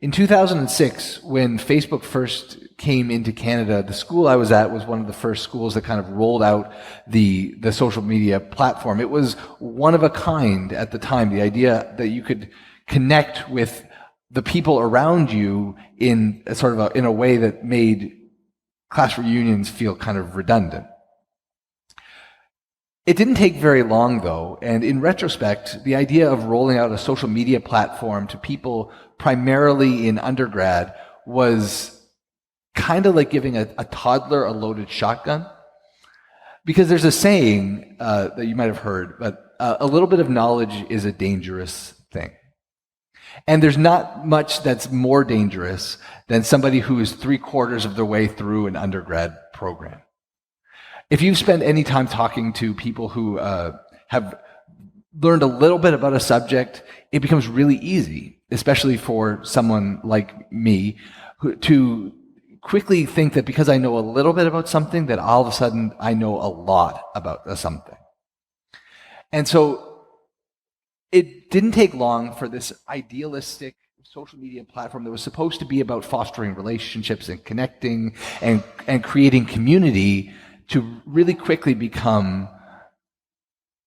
In 2006, when Facebook first came into Canada, the school I was at was one of the first schools that kind of rolled out the social media platform. It was one of a kind at the time, the idea that you could connect with the people around you in a way that made class reunions feel kind of redundant. It didn't take very long, though, and in retrospect, the idea of rolling out a social media platform to people primarily in undergrad was kind of like giving a toddler a loaded shotgun. Because there's a saying that you might have heard, but a little bit of knowledge is a dangerous thing. And there's not much that's more dangerous than somebody who is 3/4 of their way through an undergrad program. If you've spent any time talking to people who have learned a little bit about a subject, it becomes really easy, especially for someone like me, to quickly think that because I know a little bit about something, that all of a sudden I know a lot about something. And so it didn't take long for this idealistic social media platform that was supposed to be about fostering relationships and connecting and creating community to really quickly become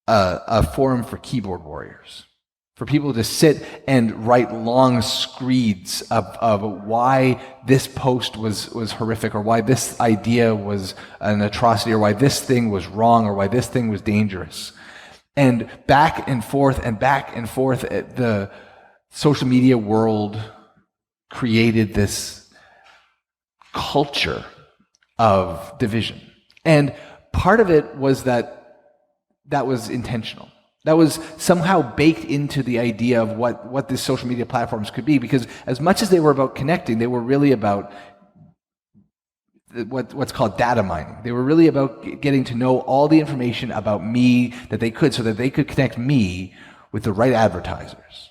a forum for keyboard warriors, for people to sit and write long screeds of why this post was horrific, or why this idea was an atrocity, or why this thing was wrong, or why this thing was dangerous. And back and forth, the social media world created this culture of division. And part of it was that was intentional. That was somehow baked into the idea of what these social media platforms could be, because as much as they were about connecting, they were really about what's called data mining. They were really about getting to know all the information about me that they could, so that they could connect me with the right advertisers.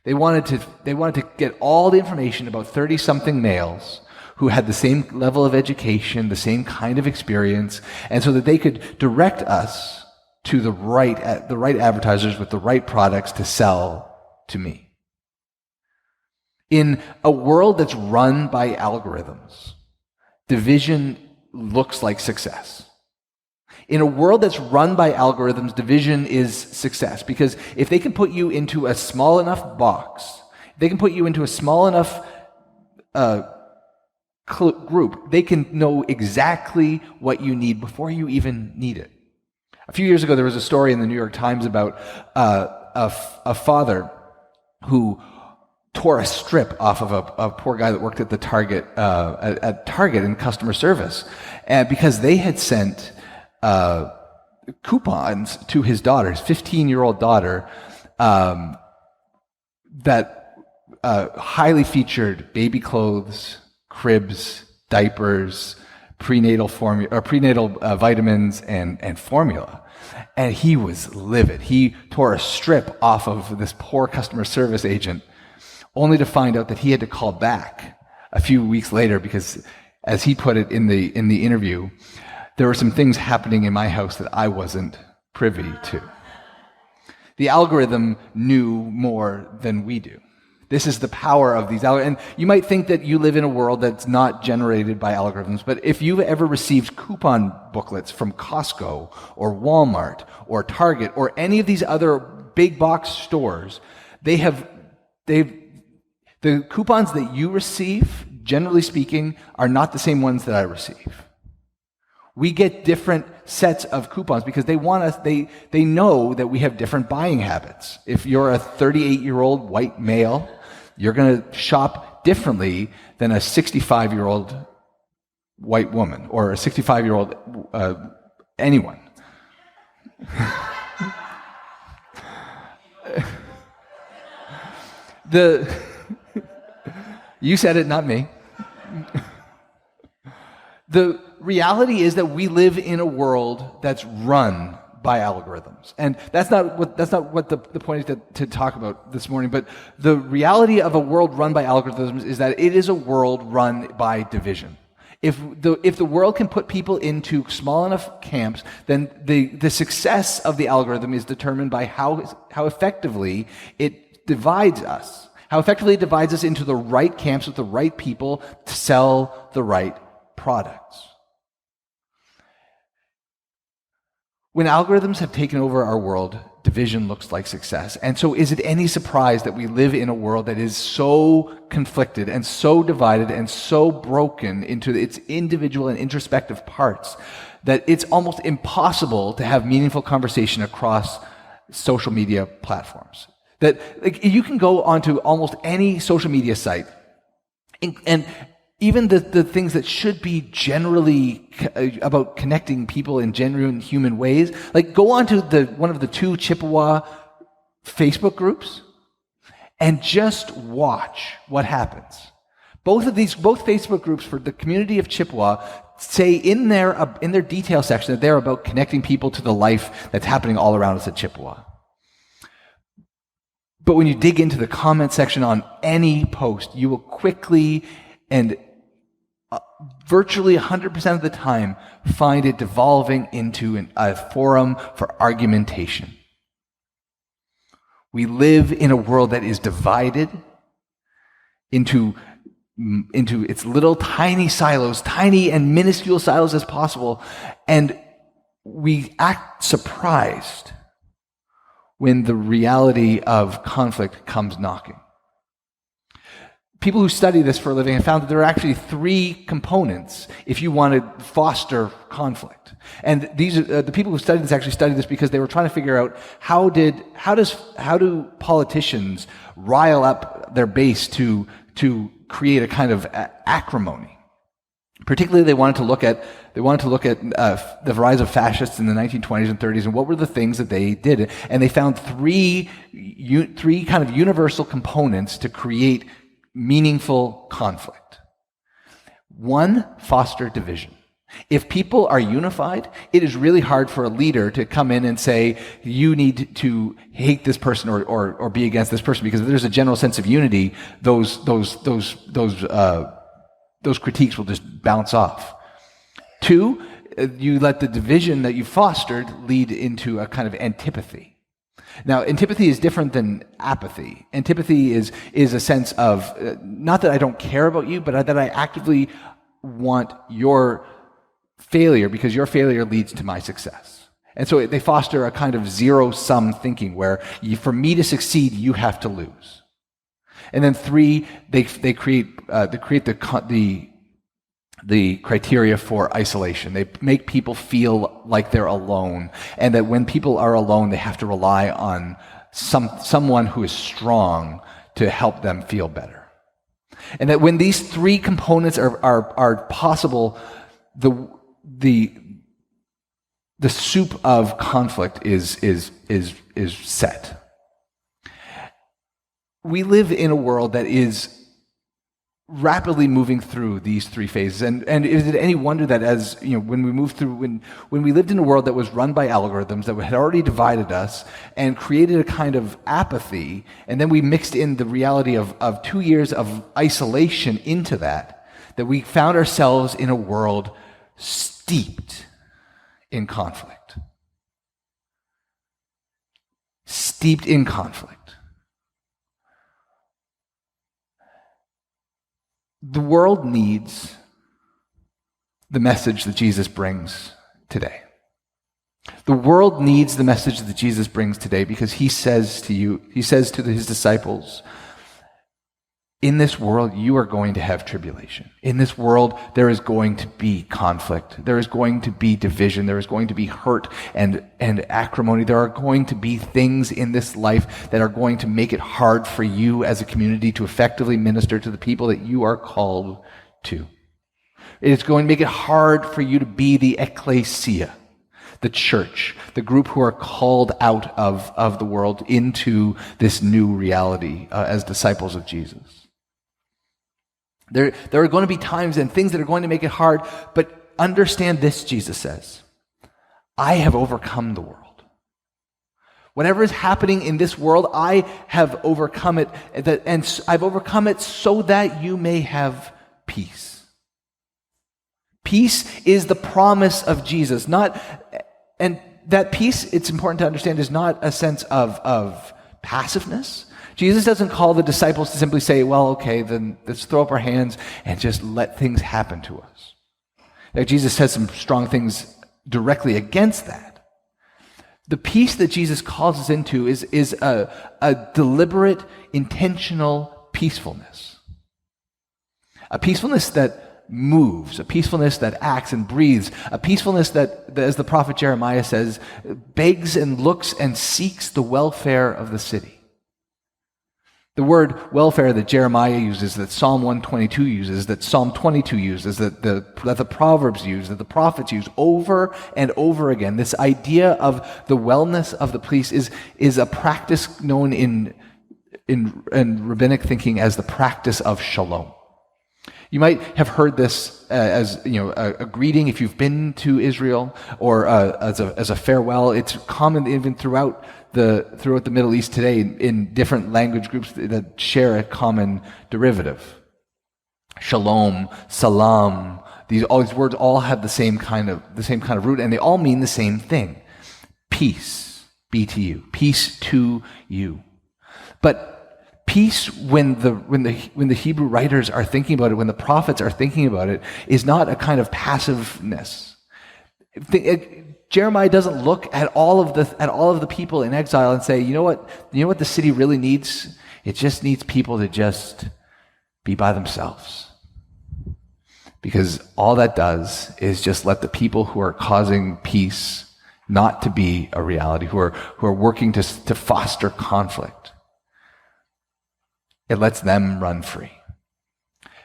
They wanted to get all the information about 30-something males who had the same level of education, the same kind of experience, and so that they could direct us to the right advertisers with the right products to sell to me. In a world that's run by algorithms, division looks like success. In a world that's run by algorithms, division is success, because if they can put you into a small enough box, they can put you into a small enough group, they can know exactly what you need before you even need it. A few years ago, there was a story in the New York Times about a father who tore a strip off of a poor guy that worked at the Target at Target in customer service, because they had sent coupons to his daughter, his 15-year-old daughter, that highly featured baby clothes, cribs, diapers, prenatal vitamins, and formula. And he was livid. He tore a strip off of this poor customer service agent, only to find out that he had to call back a few weeks later because, as he put it in the interview, there were some things happening in my house that I wasn't privy to. The algorithm knew more than we do. This is the power of these algorithms. And you might think that you live in a world that's not generated by algorithms, but if you've ever received coupon booklets from Costco or Walmart or Target or any of these other big box stores, the coupons that you receive, generally speaking, are not the same ones that I receive. We get different sets of coupons because they know that we have different buying habits. If you're a 38-year-old white male, you're going to shop differently than a 65-year-old white woman or a 65-year-old anyone. You said it, not me. The reality is that we live in a world that's run by algorithms. And that's not what the point is to talk about this morning, but the reality of a world run by algorithms is that it is a world run by division. If the world can put people into small enough camps, then the success of the algorithm is determined by how effectively it divides us. How effectively it divides us into the right camps with the right people to sell the right products. When algorithms have taken over our world, division looks like success. And so is it any surprise that we live in a world that is so conflicted and so divided and so broken into its individual and introspective parts that it's almost impossible to have meaningful conversation across social media platforms? That you can go onto almost any social media site, and even the things that should be generally about connecting people in genuine human ways, like go onto one of the two Chippawa Facebook groups and just watch what happens. Both Facebook groups for the community of Chippawa say in their detail section that they're about connecting people to the life that's happening all around us at Chippawa. But when you dig into the comment section on any post, you will quickly and virtually 100% of the time find it devolving into a forum for argumentation. We live in a world that is divided into its little tiny silos, tiny and minuscule silos as possible, and we act surprised when the reality of conflict comes knocking. People who study this for a living have found that there are actually three components if you want to foster conflict. And these are, the people who studied this because they were trying to figure out how do politicians rile up their base to create a kind of acrimony. Particularly, they wanted to look at the rise of fascists in the 1920s and 30s, and what were the things that they did. And they found three kind of universal components to create meaningful conflict. One, foster division. If people are unified, it is really hard for a leader to come in and say, you need to hate this person or be against this person, because if there's a general sense of unity, those critiques will just bounce off. Two, you let the division that you fostered lead into a kind of antipathy. Now, antipathy is different than apathy. Antipathy is a sense of, not that I don't care about you, but that I actively want your failure because your failure leads to my success. And so they foster a kind of zero-sum thinking where for me to succeed, you have to lose. And then three, they create the criteria for isolation. They make people feel like they're alone, and that when people are alone, they have to rely on someone who is strong to help them feel better. And that when these three components are possible, the soup of conflict is set. We live in a world that is rapidly moving through these three phases, and is it any wonder that as when we lived in a world that was run by algorithms that had already divided us and created a kind of apathy, and then we mixed in the reality of 2 years of isolation into that we found ourselves in a world steeped in conflict. Steeped in conflict. The world needs the message that Jesus brings today. The world needs the message that Jesus brings today because he says to his disciples, in this world you are going to have tribulation. In this world there is going to be conflict. There is going to be division. There is going to be hurt and acrimony. There are going to be things in this life that are going to make it hard for you as a community to effectively minister to the people that you are called to. It is going to make it hard for you to be the ecclesia, the church, the group who are called out of the world into this new reality as disciples of Jesus. There are going to be times and things that are going to make it hard, but understand this, Jesus says, I have overcome the world. Whatever is happening in this world, I have overcome it, and I've overcome it so that you may have peace. Peace is the promise of Jesus, and that peace, it's important to understand, is not a sense of passiveness. Jesus doesn't call the disciples to simply say, well, okay, then let's throw up our hands and just let things happen to us. Now, Jesus says some strong things directly against that. The peace that Jesus calls us into is a deliberate, intentional peacefulness. A peacefulness that moves, a peacefulness that acts and breathes, a peacefulness that, as the prophet Jeremiah says, begs and looks and seeks the welfare of the city. The word welfare that Jeremiah uses, that Psalm 122 uses, that Psalm 22 uses, that the Proverbs use, that the prophets use over and over again, this idea of the wellness of the priest is a practice known in rabbinic thinking as the practice of shalom. You might have heard this as a greeting if you've been to Israel, or as a farewell. It's common even throughout the Middle East today in different language groups that share a common derivative. Shalom, salam. All these words all have the same kind of root, and they all mean the same thing: peace be to you, peace to you. But peace, when the Hebrew writers are thinking about it, when the prophets are thinking about it, is not a kind of passiveness. Jeremiah doesn't look at all of the people in exile and say, you know what the city really needs? It just needs people to just be by themselves. Because all that does is just let the people who are causing peace not to be a reality, who are working to foster conflict. It lets them run free.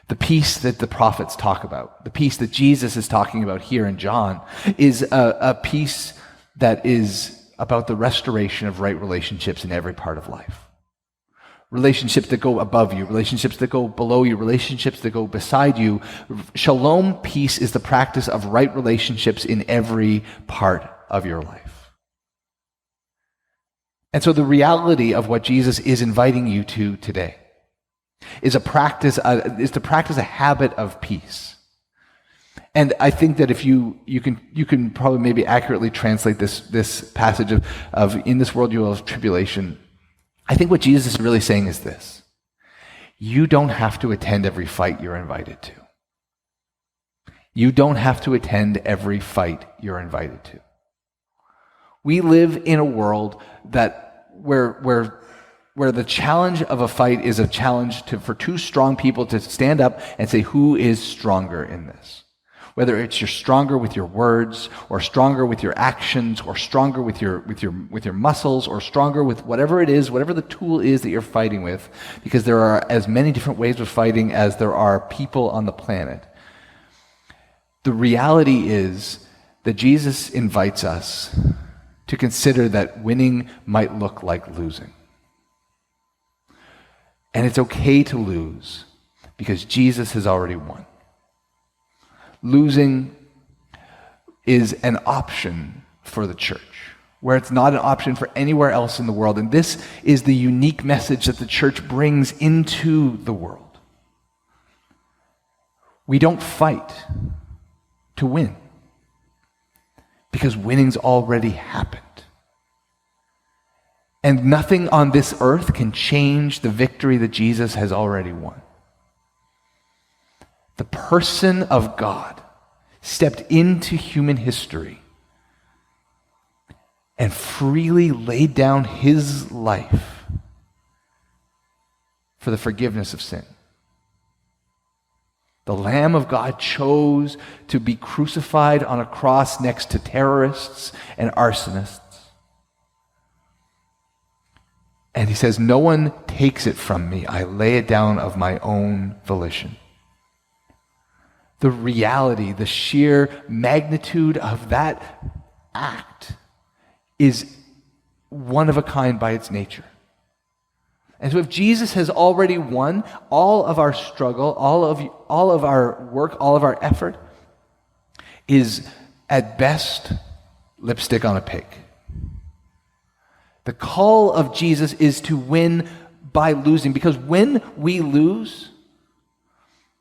The peace that the prophets talk about, the peace that Jesus is talking about here in John, is a peace that is about the restoration of right relationships in every part of life. Relationships that go above you, relationships that go below you, relationships that go beside you. Shalom, peace, is the practice of right relationships in every part of your life. And so the reality of what Jesus is inviting you to today is to practice a habit of peace. And I think that if you can probably maybe accurately translate this passage of in this world you will have tribulation. I think what Jesus is really saying is this: you don't have to attend every fight you're invited to. You don't have to attend every fight you're invited to. We live in a world where the challenge of a fight is a challenge for two strong people to stand up and say, who is stronger in this? Whether it's you're stronger with your words, or stronger with your actions, or stronger with your muscles, or stronger with whatever it is, whatever the tool is that you're fighting with, because there are as many different ways of fighting as there are people on the planet. The reality is that Jesus invites us to consider that winning might look like losing. And it's okay to lose because Jesus has already won. Losing is an option for the church, where it's not an option for anywhere else in the world. And this is the unique message that the church brings into the world. We don't fight to win, because winning's already happened. And nothing on this earth can change the victory that Jesus has already won. The person of God stepped into human history and freely laid down his life for the forgiveness of sin. The Lamb of God chose to be crucified on a cross next to terrorists and arsonists. And he says, no one takes it from me. I lay it down of my own volition. The reality, the sheer magnitude of that act is one of a kind by its nature. And so if Jesus has already won, all of our struggle, all of our work, all of our effort is at best lipstick on a pig. The call of Jesus is to win by losing, because when we lose,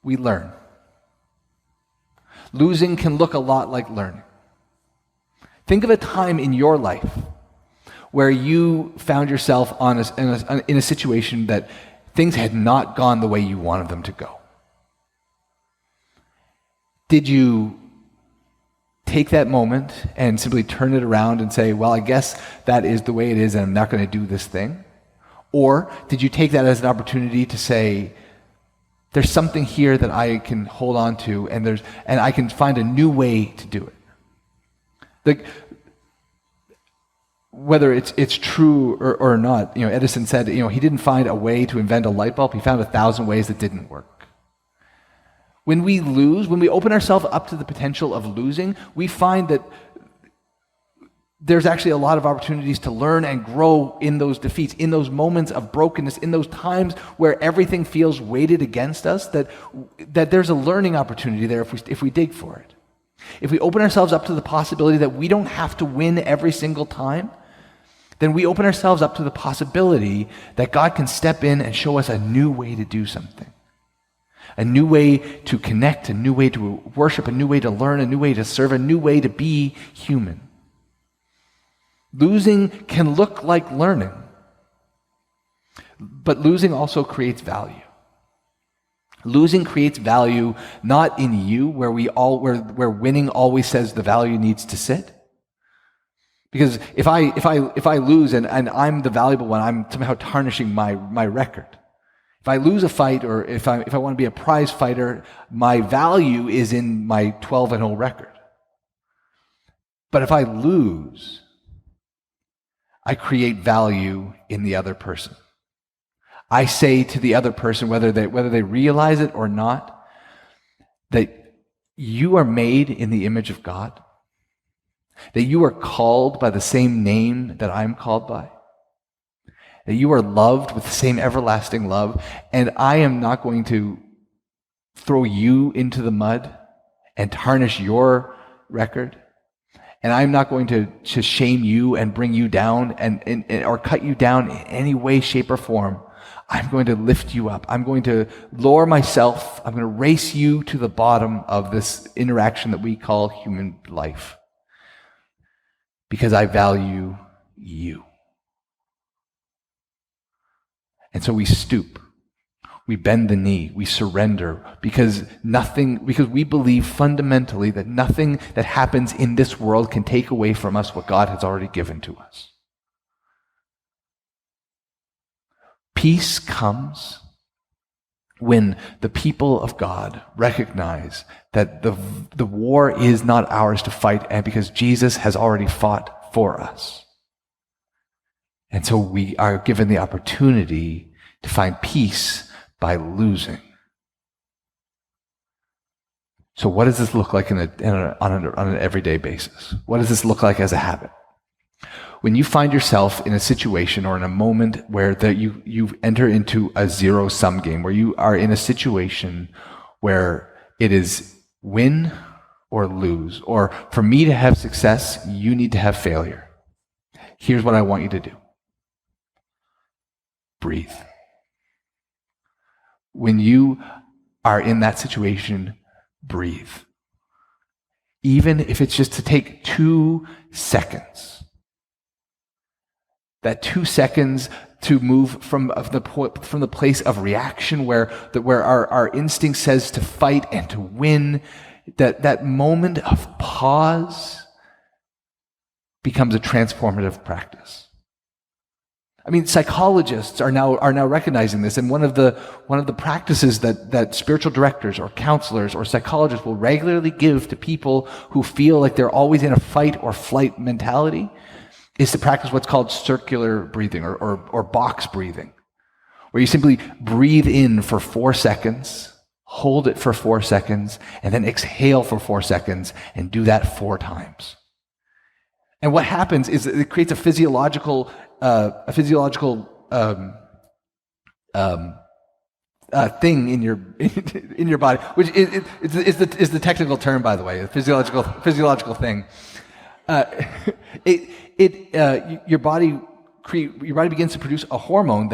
we learn. Losing can look a lot like learning. Think of a time in your life where you found yourself in a situation that things had not gone the way you wanted them to go? Did you take that moment and simply turn it around and say, well, I guess that is the way it is and I'm not going to do this thing? Or did you take that as an opportunity to say, there's something here that I can hold on to and I can find a new way to do it? Whether it's true or not, Edison said, he didn't find a way to invent a light bulb, he found 1,000 ways that didn't work. When we lose, when we open ourselves up to the potential of losing, we find that there's actually a lot of opportunities to learn and grow in those defeats, in those moments of brokenness, in those times where everything feels weighted against us, that there's a learning opportunity there if we dig for it. If we open ourselves up to the possibility that we don't have to win every single time, then we open ourselves up to the possibility that God can step in and show us a new way to do something. A new way to connect, a new way to worship, a new way to learn, a new way to serve, a new way to be human. Losing can look like learning, but losing also creates value. Losing creates value not in you, where winning always says the value needs to sit. Because if I lose and I'm the valuable one, I'm somehow tarnishing my record. If I lose a fight, or if I want to be a prize fighter, my value is in my 12-0 record. But if I lose, I create value in the other person. I say to the other person, whether they realize it or not, that you are made in the image of God, that you are called by the same name that I'm called by, that you are loved with the same everlasting love, and I am not going to throw you into the mud and tarnish your record, and I'm not going to shame you and bring you down or cut you down in any way, shape, or form. I'm going to lift you up. I'm going to lower myself. I'm going to race you to the bottom of this interaction that we call human life, because I value you. And so we stoop, we bend the knee, we surrender, because we believe fundamentally that nothing that happens in this world can take away from us what God has already given to us. Peace comes when the people of God recognize that the war is not ours to fight, and because Jesus has already fought for us. And so we are given the opportunity to find peace by losing. So what does this look like on an everyday basis? What does this look like as a habit? When you find yourself in a situation or in a moment where you enter into a zero-sum game, where you are in a situation where it is win or lose, or for me to have success, you need to have failure. Here's what I want you to do. Breathe. When you are in that situation, breathe. Even if it's just to take 2 seconds. That 2 seconds to move from the place of reaction where our instinct says to fight and to win, that moment of pause becomes a transformative practice. I mean, psychologists are now recognizing this, and one of the practices that spiritual directors or counselors or psychologists will regularly give to people who feel like they're always in a fight or flight mentality is to practice what's called circular breathing or box breathing, where you simply breathe in for 4 seconds, hold it for 4 seconds, and then exhale for 4 seconds, and do that 4 times. And what happens is it creates a physiological thing in your body, which is the technical term, by the way, a physiological thing. Your body begins to produce a hormone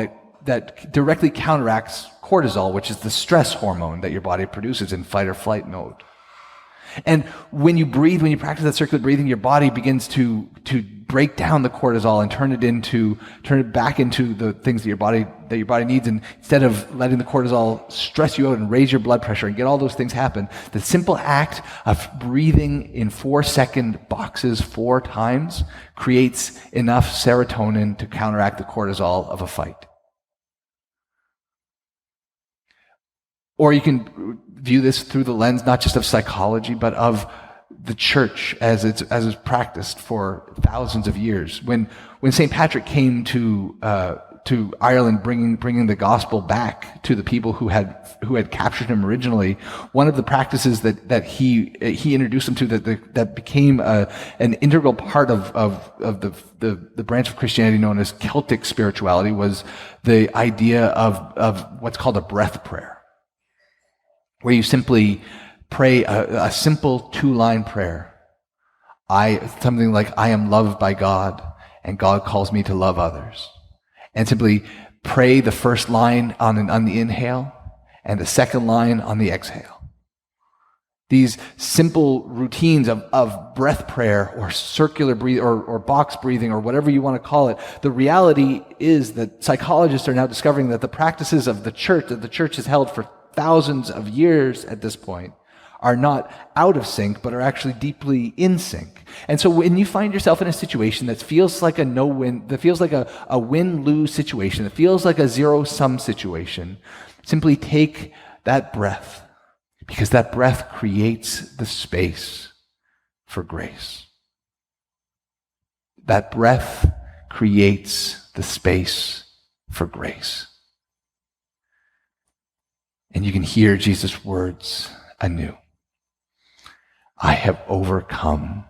that directly counteracts cortisol, which is the stress hormone that your body produces in fight or flight mode. And when you breathe, when you practice that circular breathing, your body begins to break down the cortisol and turn it back into the things that your body needs. And instead of letting the cortisol stress you out and raise your blood pressure and get all those things happen, the simple act of breathing in 4-second boxes 4 times creates enough serotonin to counteract the cortisol of a fight. Or you can view this through the lens not just of psychology, but of the church as it's practiced for thousands of years. When St. Patrick came to Ireland, bringing the gospel back to the people who had captured him originally, one of the practices that he introduced them to that became an integral part of the branch of Christianity known as Celtic spirituality was the idea of what's called a breath prayer, where you simply pray a simple 2-line prayer. Something like, I am loved by God, and God calls me to love others. And simply pray the first line on the inhale and the second line on the exhale. These simple routines of breath prayer or circular breathing or box breathing or whatever you want to call it, the reality is that psychologists are now discovering that the practices of the church that the church has held for thousands of years at this point are not out of sync, but are actually deeply in sync. And so when you find yourself in a situation that feels like a no-win, that feels like a win-lose situation, that feels like a zero-sum situation, simply take that breath, because that breath creates the space for grace. That breath creates the space for grace. And you can hear Jesus' words anew. I have overcome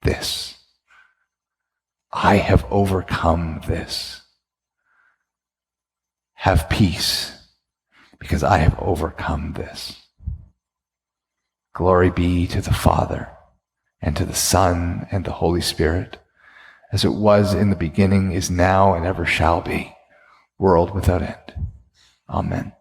this. I have overcome this. Have peace, because I have overcome this. Glory be to the Father, and to the Son, and the Holy Spirit, as it was in the beginning, is now, and ever shall be, world without end. Amen.